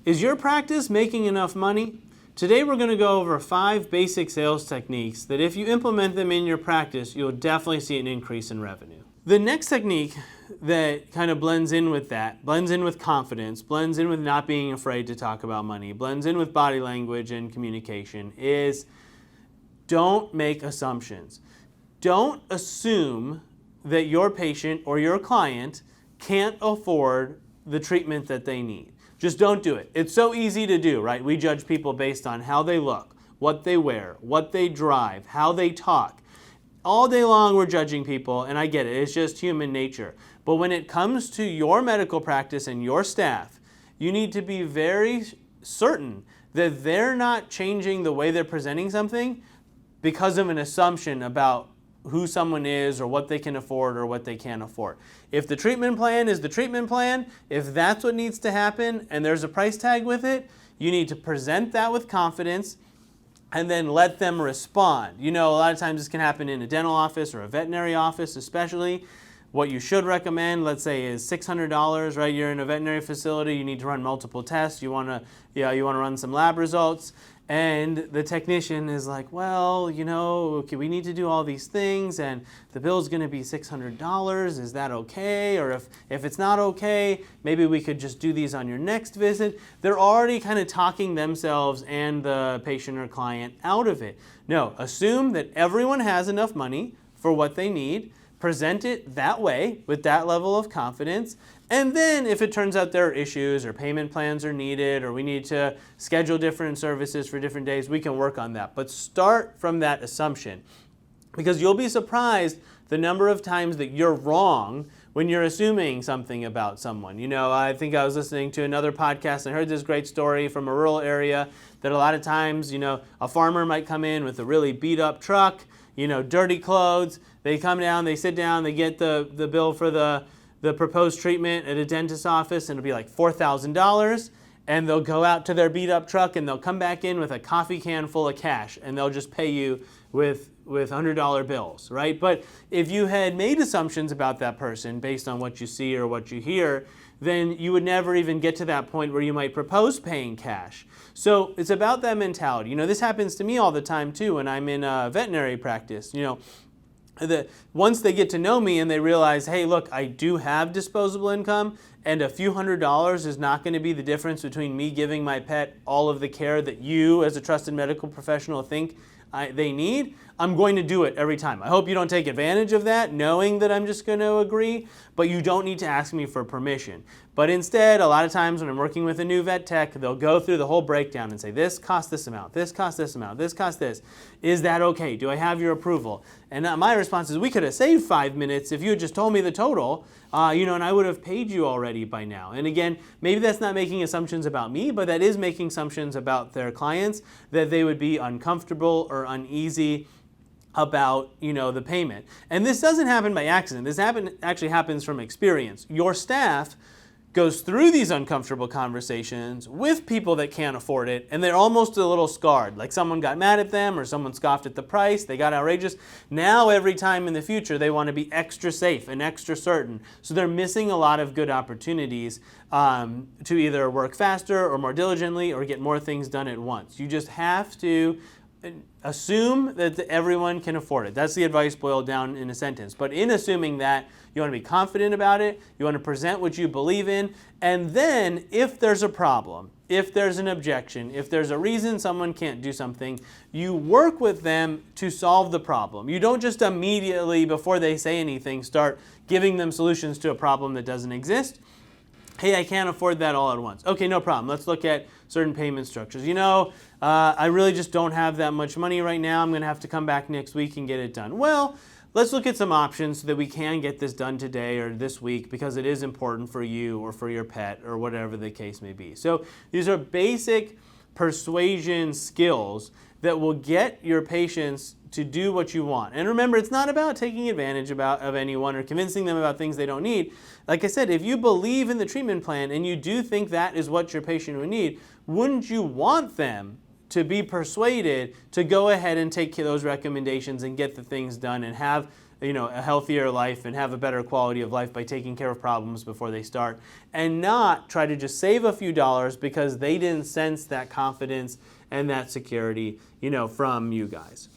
Is your practice making enough money? Today we're going to go over 5 basic sales techniques that if you implement them in your practice, you'll definitely see an increase in revenue. The next technique that kind of blends in with that, blends in with confidence, blends in with not being afraid to talk about money, blends in with body language and communication is don't make assumptions. Don't assume that your patient or your client can't afford the treatment that they need. Just don't do it. It's so easy to do, right? We judge people based on how they look, what they wear, what they drive, how they talk. All day long we're judging people, and I get it. It's just human nature. But when it comes to your medical practice and your staff, you need to be very certain that they're not changing the way they're presenting something because of an assumption about who someone is or what they can afford or what they can't afford. If the treatment plan is the treatment plan, if that's what needs to happen and there's a price tag with it, you need to present that with confidence and then let them respond. You know, a lot of times this can happen in a dental office or a veterinary office especially. What you should recommend, let's say, is $600, right? You're in a veterinary facility, you need to run multiple tests, you want to run some lab results. And the technician is like, well, you know, okay, we need to do all these things and the bill's going to be $600. Is that okay? Or if it's not okay, maybe we could just do these on your next visit. They're already kind of talking themselves and the patient or client out of it. No, assume that everyone has enough money for what they need. Present it that way with that level of confidence. And then if it turns out there are issues or payment plans are needed or we need to schedule different services for different days, we can work on that. But start from that assumption because you'll be surprised the number of times that you're wrong when you're assuming something about someone. You know, I think I was listening to another podcast and I heard this great story from a rural area that a lot of times, you know, a farmer might come in with a really beat up truck, you know, dirty clothes. They come down, they sit down, they get the bill for the proposed treatment at a dentist's office, and it'll be like $4,000. And they'll go out to their beat up truck and they'll come back in with a coffee can full of cash and they'll just pay you with $100 bills, right? But if you had made assumptions about that person based on what you see or what you hear, then you would never even get to that point where you might propose paying cash. So it's about that mentality. You know, this happens to me all the time too when I'm in a veterinary practice. You know, once they get to know me and they realize, hey, look, I do have disposable income and a few $100s is not going to be the difference between me giving my pet all of the care that you as a trusted medical professional think they need, I'm going to do it every time. I hope you don't take advantage of that, knowing that I'm just going to agree, but you don't need to ask me for permission. But instead, a lot of times when I'm working with a new vet tech, they'll go through the whole breakdown and say, this costs this amount, this costs this amount, this costs this. Is that okay? Do I have your approval? And my response is, we could have saved 5 minutes if you had just told me the total, and I would have paid you already by now. And again, maybe that's not making assumptions about me, but that is making assumptions about their clients, that they would be uncomfortable or uneasy about, the payment. And this doesn't happen by accident. This actually happens from experience. Your staff goes through these uncomfortable conversations with people that can't afford it, and they're almost a little scarred, like someone got mad at them or someone scoffed at the price, they got outrageous. Now every time in the future they want to be extra safe and extra certain. So they're missing a lot of good opportunities to either work faster or more diligently or get more things done at once. You just have to assume that everyone can afford it. That's the advice boiled down in a sentence. But in assuming that, you want to be confident about it, you want to present what you believe in, and then if there's a problem, if there's an objection, if there's a reason someone can't do something, you work with them to solve the problem. You don't just immediately, before they say anything, start giving them solutions to a problem that doesn't exist. Hey, I can't afford that all at once. Okay, no problem. Let's look at certain payment structures. I really just don't have that much money right now. I'm going to have to come back next week and get it done. Well, let's look at some options so that we can get this done today or this week because it is important for you or for your pet or whatever the case may be. So these are basic persuasion skills that will get your patients to do what you want. And remember, it's not about taking advantage of anyone or convincing them about things they don't need. Like I said, if you believe in the treatment plan and you do think that is what your patient would need, wouldn't you want them to be persuaded to go ahead and take those recommendations and get the things done and have a healthier life and have a better quality of life by taking care of problems before they start, and not try to just save a few dollars because they didn't sense that confidence and that security, from you guys.